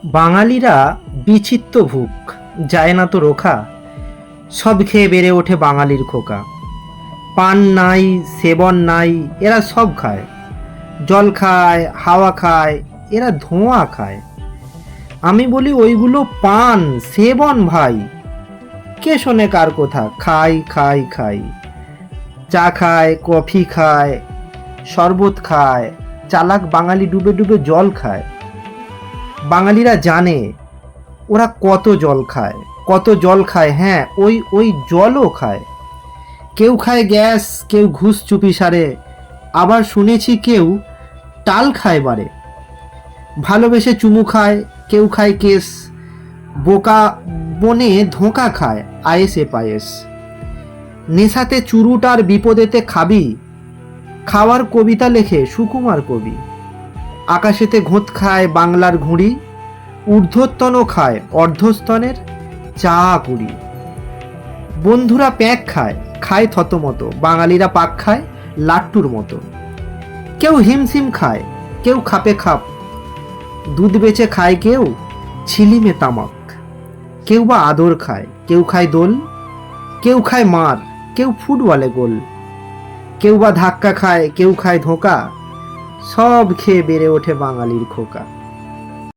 বাঙালিরা বিচিত্র ভুক, যায় না তো রোখা। সব খেয়ে বেড়ে ওঠে বাঙালির খোকা। পান নাই, সেবন নাই, এরা সব খায়। জল খায়, হাওয়া খায়, এরা ধোঁয়া খায়। আমি বলি ওইগুলো পান সেবন ভাই। কে শোনে কার কথা? খাই খাই খাই। চা খায়, কফি খায়, শরবত খায়। চালাক বাঙালি ডুবে ডুবে জল খায়। বাঙালিরা জানে ওরা কত জল খায়, কত জল খায়। হ্যাঁ, ওই ওই জলও খায়। কেউ খায় গ্যাস, কেউ ঘুষ চুপি সারে। আবার শুনেছি কেউ টাল খায় বারে। ভালোবেসে চুমু খায়, কেউ খায় কেস। বোকা বনে ধোঁকা খায় আয়েসে পায়েস। নেশাতে চুরুট আর বিপদেতে খাবি। খাওয়ার কবিতা লেখে সুকুমার কবি। আকাশেতে ঘোঁত খায় বাংলার ঘুড়ি। ঊর্ধ্বস্তনও খায় অর্ধস্তনের চা কুড়ি। বন্ধুরা প্যাঁক খায়, খায় থতমতো। বাঙালিরা পাক খায় লাট্টুর মতো। কেউ হিমশিম খায়, কেউ খাপে খাপ। দুধ বেচে খায় কেউ ছিলিমে তামাক। কেউ বা আদর খায়, কেউ খায় দোল। কেউ খায় মার, কেউ ফুটবলে গোল। কেউ বা ধাক্কা খায়, কেউ খায় ধোঁকা। সব খেয়ে বেড়ে ওঠে বাঙালির খোকা।